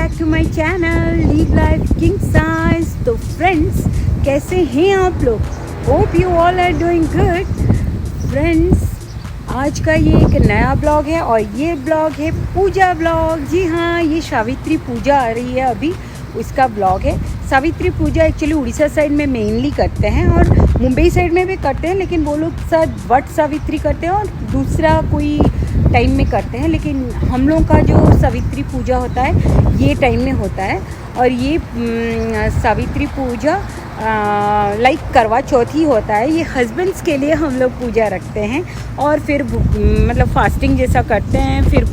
Back to my channel live life king size. तो friends, कैसे हैं आप लोग? Hope you all are doing good. Friends, आज का ये एक नया ब्लॉग है और ये ब्लॉग है पूजा ब्लॉग। जी हाँ, ये सावित्री पूजा आ रही है अभी, उसका ब्लॉग है। सावित्री पूजा एक्चुअली उड़ीसा साइड में मेनली करते हैं और मुंबई साइड में भी करते हैं, लेकिन वो लोग शायद वट सावित्री करते हैं और दूसरा कोई टाइम में करते हैं। लेकिन हम लोग का जो सावित्री पूजा होता है ये टाइम में होता है। और ये सावित्री पूजा लाइक करवा चौथ ही होता है। ये हस्बैंड्स के लिए हम लोग पूजा रखते हैं और फिर मतलब फास्टिंग जैसा करते हैं, फिर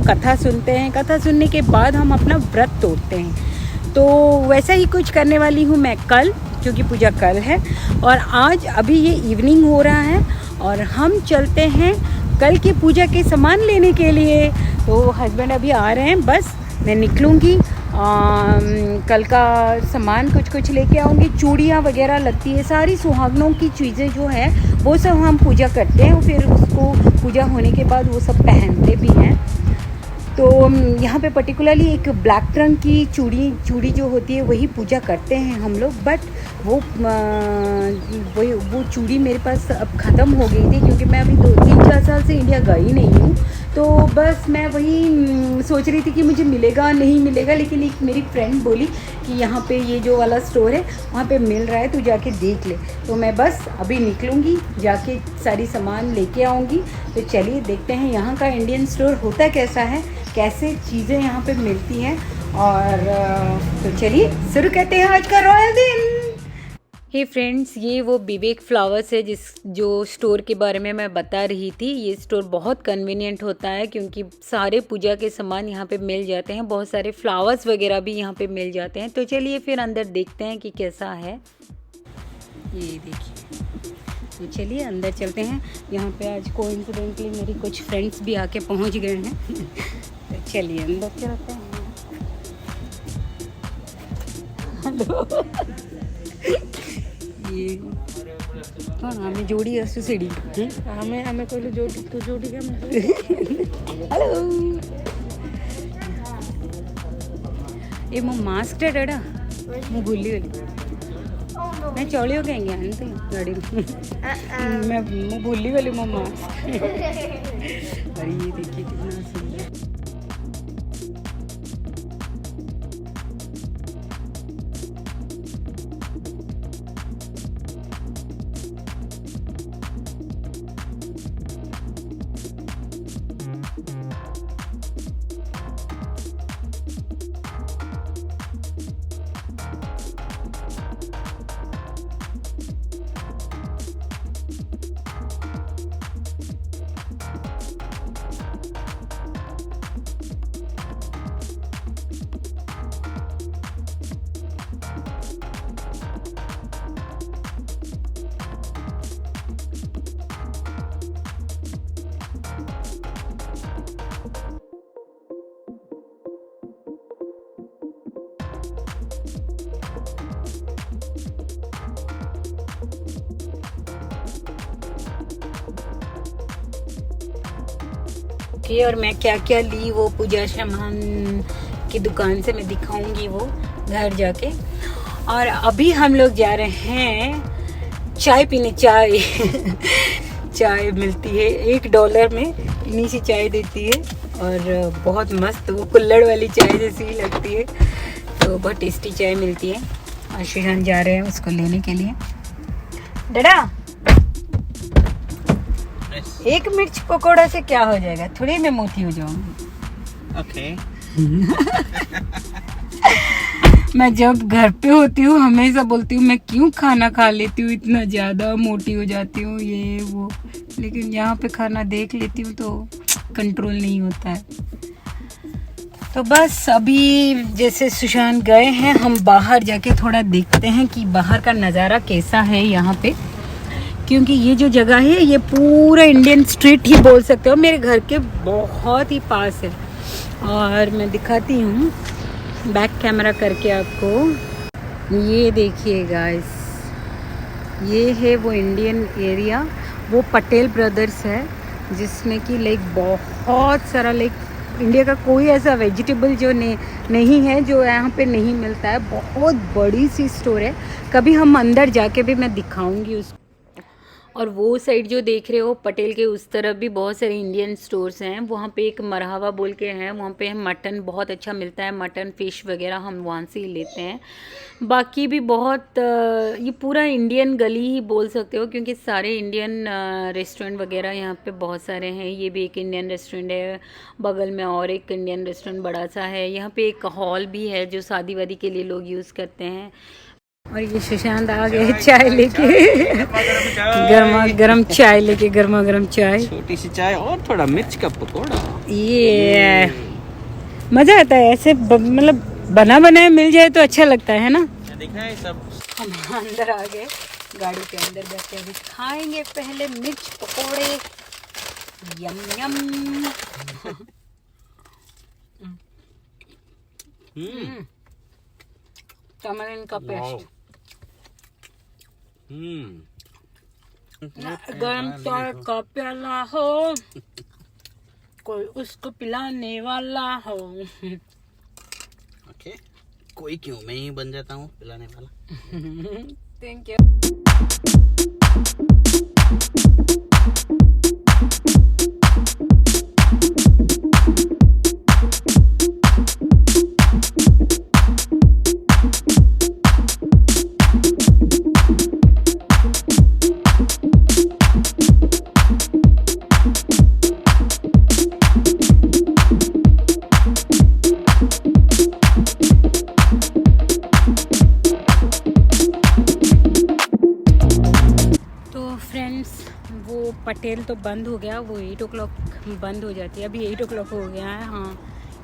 कथा सुनते हैं। कथा सुनने के बाद हम अपना व्रत तोड़ते हैं। तो वैसा ही कुछ करने वाली हूँ मैं कल, क्योंकि पूजा कल है। और आज अभी ये इवनिंग हो रहा है और हम चलते हैं कल की पूजा के सामान लेने के लिए। तो हस्बैंड अभी आ रहे हैं, बस मैं निकलूँगी। कल का सामान कुछ लेके आऊँगी। चूड़ियाँ वगैरह लगती है, सारी सुहागनों की चीज़ें जो है वो सब हम पूजा करते हैं। फिर उसको पूजा होने के बाद वो सब पहनते भी हैं। तो यहाँ पे पर्टिकुलरली एक ब्लैक रंग की चूड़ी जो होती है वही पूजा करते हैं हम लोग। बट वो चूड़ी मेरे पास अब ख़त्म हो गई थी, क्योंकि मैं अभी 2-3-4 साल से इंडिया गई नहीं हूँ। तो बस मैं वही सोच रही थी कि मुझे मिलेगा नहीं मिलेगा, लेकिन एक मेरी फ्रेंड बोली कि यहाँ पे ये जो वाला स्टोर है वहाँ पे मिल रहा है, तू जाके देख ले। तो मैं बस अभी निकलूँगी, जाके सारी सामान लेके आऊँगी। तो चलिए देखते हैं यहाँ का इंडियन स्टोर होता कैसा है, कैसे चीज़ें यहाँ पे मिलती हैं। और तो चलिए शुरू करते हैं आज का रॉयल दिन। हे फ्रेंड्स, ये वो विवेक फ्लावर्स है जो स्टोर के बारे में मैं बता रही थी। ये स्टोर बहुत कन्वीनियंट होता है, क्योंकि सारे पूजा के सामान यहाँ पे मिल जाते हैं। बहुत सारे फ्लावर्स वगैरह भी यहाँ पे मिल जाते हैं। तो चलिए फिर अंदर देखते हैं कि कैसा है। ये देखिए, तो चलिए अंदर चलते हैं। यहाँ पे आज कोइंसिडेंटली मेरी कुछ फ्रेंड्स भी आके पहुँच गए हैं। तो चलिए अंदर चलते हैं। हेलो, ये कौन हमें जोड़ी है सुसेड़ी हमें कोई जोड़ी तो जोड़ी क्या हेलो, ये मो मास्क डा मु भूली गली। मैं चौड़ी हो गई आने तो गाड़ी मैं भूली गली मो मास्क। अरे ये देखिए कितना सुंदर। और मैं क्या क्या ली वो पूजा सामान की दुकान से मैं दिखाऊंगी वो घर जाके। और अभी हम लोग जा रहे हैं चाय पीने। चाय मिलती है $1 में, इन्हीं से चाय देती है और बहुत मस्त, वो कुल्हड़ वाली चाय जैसी लगती है। तो बहुत टेस्टी चाय मिलती है। और श्रीहान जा रहे हैं उसको लेने के लिए। डडा, एक मिर्च पकौड़ा से क्या हो जाएगा, थोड़ी मैं मोटी हो जाऊंगी। ओके। मैं जब घर पे होती हूँ हमेशा बोलती हूँ मैं क्यों खाना खा लेती हूँ, इतना ज़्यादा मोटी हो जाती हूँ ये वो। लेकिन यहाँ पे खाना देख लेती हूँ तो कंट्रोल नहीं होता है। तो बस अभी जैसे सुशांत गए हैं, हम बाहर जाके थोड़ा देखते हैं कि बाहर का नज़ारा कैसा है यहाँ पे। क्योंकि ये जो जगह है ये पूरा इंडियन स्ट्रीट ही बोल सकते हो, मेरे घर के बहुत ही पास है। और मैं दिखाती हूँ बैक कैमरा करके आपको। ये देखिए गाइस, ये है वो इंडियन एरिया, वो पटेल ब्रदर्स है, जिसमें कि लाइक बहुत सारा लाइक इंडिया का कोई ऐसा वेजिटेबल जो नहीं है जो यहाँ पे नहीं मिलता है। बहुत बड़ी सी स्टोर है, कभी हम अंदर जाके भी मैं दिखाऊंगी उसको। और वो साइड जो देख रहे हो पटेल के उस तरफ भी बहुत सारे इंडियन स्टोर्स हैं। वहाँ पे एक मरहवा बोल के हैं, वहाँ पे मटन बहुत अच्छा मिलता है, मटन फ़िश वगैरह हम वहाँ से ही लेते हैं। बाकी भी बहुत ये पूरा इंडियन गली ही बोल सकते हो, क्योंकि सारे इंडियन रेस्टोरेंट वगैरह यहाँ पे बहुत सारे हैं। ये भी एक इंडियन रेस्टोरेंट है, बगल में और एक इंडियन रेस्टोरेंट बड़ा सा है। यहाँ पे एक हॉल भी है जो शादी वादी के लिए लोग यूज़ करते हैं। और ये सुशांत आ गए चाय लेके, गर्मा गर्म चाय लेके, गर्मा गर्म चाय, छोटी सी चाय और थोड़ा मिर्च का पकौड़ा। ये मज़ा आता है ऐसे, मतलब बना बनाया मिल जाए तो अच्छा लगता है ना। दिखाए सब। हम अंदर आ गए, गाड़ी के अंदर बैठ के अभी खाएंगे पहले मिर्च पकौड़े। यम यम। टमाटर का पेस्ट, गरम चाय का प्याला हो, कोई उसको पिलाने वाला हो। ओके, कोई क्यों, मैं ही बन जाता हूँ पिलाने वाला। Thank you. वो पटेल तो बंद हो गया, वो 8 o'clock बंद हो जाती है। अभी 8 o'clock हो गया है। हाँ,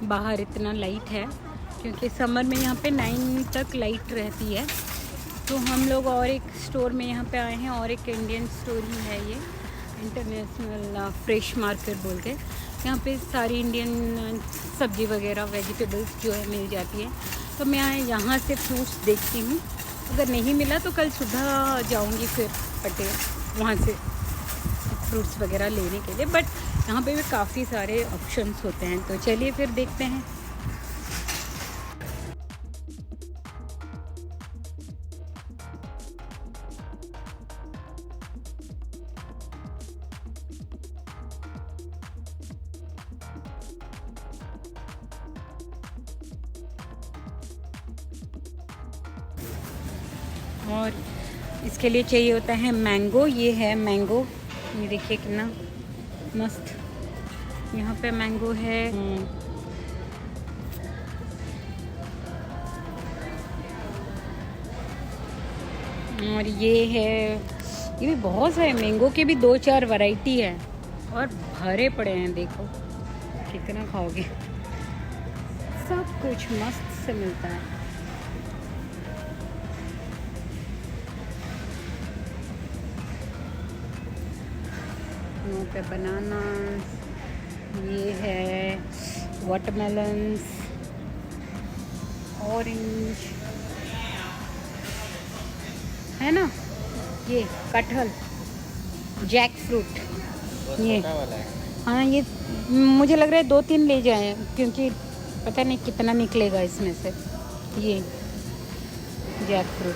बाहर इतना लाइट है क्योंकि समर में यहाँ पे 9 तक लाइट रहती है। तो हम लोग और एक स्टोर में यहाँ पे आए हैं, और एक इंडियन स्टोर ही है ये, इंटरनेशनल फ्रेश मार्केट बोलते हैं। यहाँ पे सारी इंडियन सब्ज़ी वगैरह वेजिटेबल्स जो है मिल जाती है। तो मैं यहाँ से फ्रूट्स देखती हूँ, अगर नहीं मिला तो कल सुबह जाऊँगी फिर पटेल वहाँ से फ्रूट्स वगैरह लेने के लिए। बट यहाँ पे भी काफ़ी सारे ऑप्शंस होते हैं, तो चलिए फिर देखते हैं। और इसके लिए चाहिए होता है मैंगो। ये है मैंगो, ये देखिए कितना मस्त यहाँ पे मैंगो है। और ये है, ये भी बहुत सारे मैंगो के भी 2-4 वैरायटी है और भरे पड़े हैं। देखो कितना खाओगे, सब कुछ मस्त से मिलता है। यहाँ पे बनाना, ये है वाटरमेलन्स, ऑरेंज है ना, ये कटहल, जैक फ्रूट, ये हाँ, ये मुझे लग रहा है 2-3 ले जाएं क्योंकि पता नहीं कितना निकलेगा इसमें से। ये जैक फ्रूट,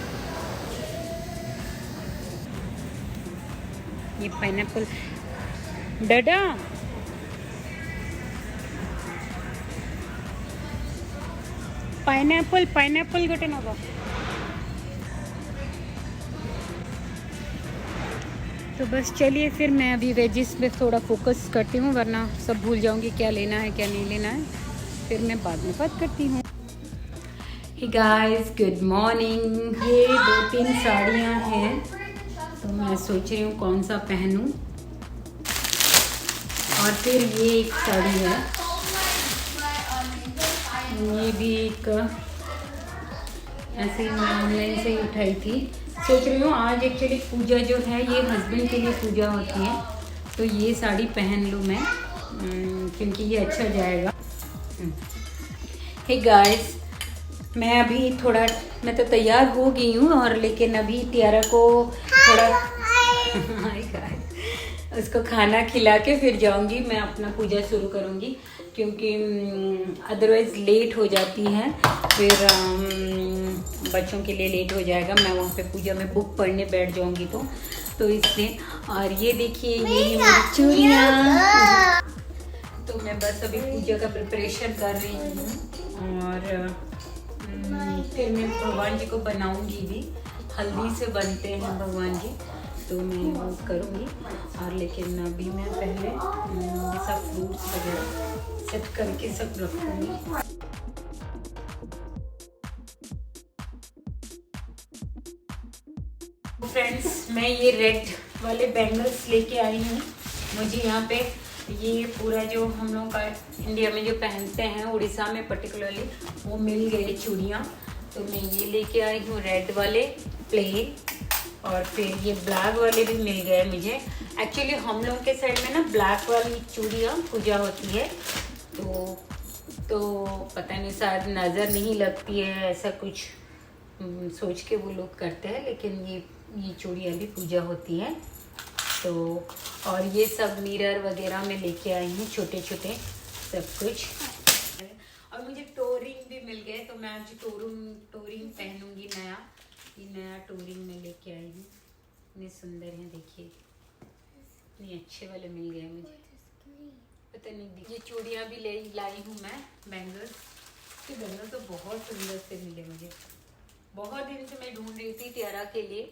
ये पाइनएप्पल, डडा पाइनएप्पल गोटे नब। तो बस चलिए फिर मैं अभी वेजिस पे थोड़ा फोकस करती हूँ, वरना सब भूल जाऊँगी क्या लेना है क्या नहीं लेना है। फिर मैं बाद में बात करती हूँ। Hey guys, good morning. ये 2-3 साड़ियाँ हैं, तो मैं सोच रही हूँ कौन सा पहनूँ। और फिर ये एक साड़ी है, ये भी एक ऐसे ही मैं ऑनलाइन से ही उठाई थी। सोच रही हूँ आज एक्चुअली पूजा जो है ये हस्बैंड के लिए पूजा होती है, तो ये साड़ी पहन लूँ मैं क्योंकि ये अच्छा जाएगा। हे गाइस, मैं अभी थोड़ा, मैं तो तैयार हो गई हूँ, और लेकिन अभी तियारा को थोड़ा उसको खाना खिला के फिर जाऊंगी, मैं अपना पूजा शुरू करूंगी। क्योंकि अदरवाइज़ लेट हो जाती है, फिर बच्चों के लिए लेट हो जाएगा। मैं वहाँ पे पूजा में बुक पढ़ने बैठ जाऊँगी तो इसलिए। और ये देखिए, ये मेरी चूड़ियाँ। तो मैं बस अभी पूजा का प्रिपरेशन कर रही हूँ और फिर मैं भगवान जी को बनाऊँगी भी। हल्दी से बनते हैं भगवान जी, तो मैं वो करूँगी। और लेकिन अभी मैं पहले ये सब फ्रूट्स वगैरह सेट करके सब रखूँगी। फ्रेंड्स, मैं ये रेड वाले बैंगल्स लेके आई हूँ। मुझे यहाँ पे ये पूरा जो हम लोग का इंडिया में जो पहनते हैं, उड़ीसा में पर्टिकुलरली, वो मिल गए चूड़ियाँ। तो मैं ये लेके आई हूँ रेड वाले प्लेन, और फिर ये ब्लैक वाले भी मिल गए मुझे। एक्चुअली हम लोग के साइड में ना ब्लैक वाली चूड़ियाँ पूजा होती है, तो पता नहीं, शायद नज़र नहीं लगती है, ऐसा कुछ सोच के वो लोग करते हैं। लेकिन ये चूड़ियाँ भी पूजा होती है। तो और ये सब मिरर वगैरह में लेके आई हूँ, छोटे छोटे सब कुछ। और मुझे टोरिंग भी मिल गए, तो मैं आज टोरिंग पहनूंगी। नया टोरिंग में लेके आई हूँ। इतने सुंदर हैं, देखिए, इतने अच्छे वाले मिल गए मुझे। पता नहीं, ये चूड़ियाँ भी लाई हूँ मैं, बैंगल्स। ये बैंगल तो बहुत सुंदर से मिले मुझे। बहुत दिन से मैं ढूंढ रही थी टियारा के लिए।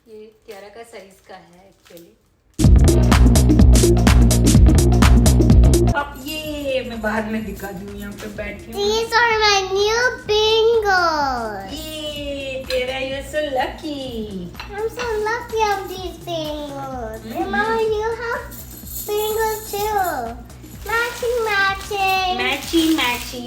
ये टियारा का साइज का है एक्चुअली। अब ये मैं बाद में दिखा दूँ, यहाँ पे बैठी हूँ। These are my new bangles. ये तेरा, you're so lucky. I'm so lucky of these bangles. And Mama, you have bangles too. Matching. Matchy.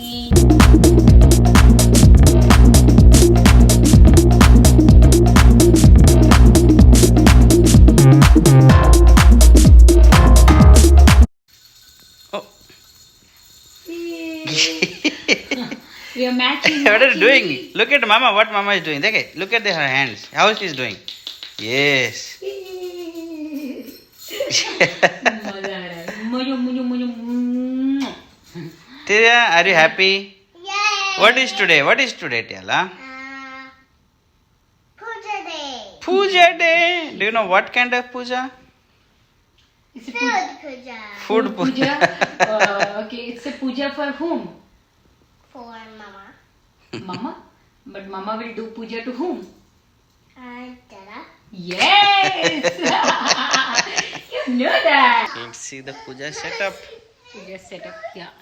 You're matching. What are you doing? Look at Mama. What Mama is doing? Okay, look at her hands. How she is doing? Yes. मजा आ रहा है। मुझे। Tia, are you happy? Yay! What is today, Tiala? Puja Day. Puja day. Do you know what kind of puja? Food puja. Food puja. Okay, it's a puja for whom? For Mama. Mama? But Mama will do puja to whom? Dada. Yes! You know that. Let's see the puja setup. Puja setup, yeah.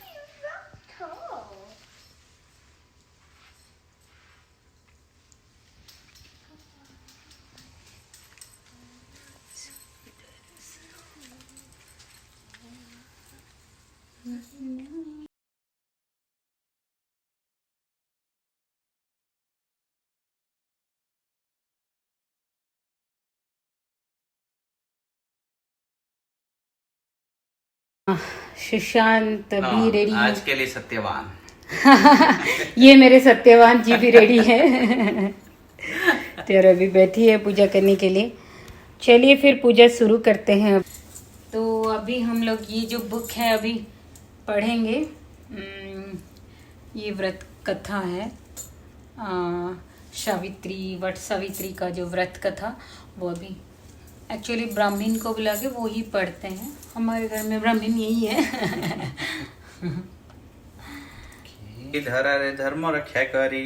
Sushant भी ready है। आज के लिए सत्यवान। ये मेरे सत्यवान जी भी ready है। तेरा भी बैठी है पूजा करने के लिए। चलिए फिर पूजा शुरू करते हैं। तो अभी हम लोग ये जो बुक है अभी पढ़ेंगे। ये व्रत कथा है, वट सावित्री का जो व्रत कथा, वो अभी एक्चुअली ब्राह्मण को बुला के वो ही पढ़ते हैं। हमारे घर में ब्राह्मण यही है। धरारे धर्म रक्षा करी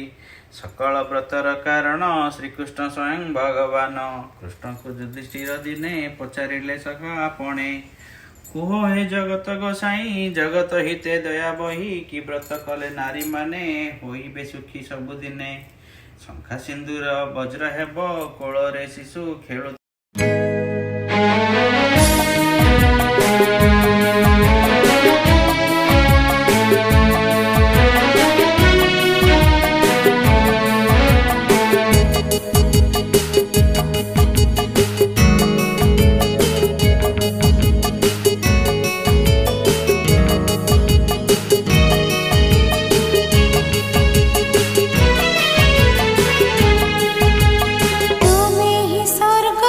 सकल व्रतर कारण श्रीकृष्ण स्वयं भगवान कृष्ण को युधिष्ठिर दिने पचारिले सखा आपणे कुह हे जगत गोसाई जगत हिते दया बही कि व्रत कले नारी माने होइबे सुखी सबुदिने शंखा सिंदूर वज्र हेब कोଳରେ शिशु खेळु तुम्हें ही स्वर्ग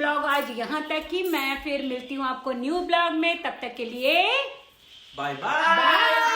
ब्लॉग आज यहाँ तक ही। मैं फिर मिलती हूँ आपको न्यू ब्लॉग में, तब तक के लिए बाय बाय।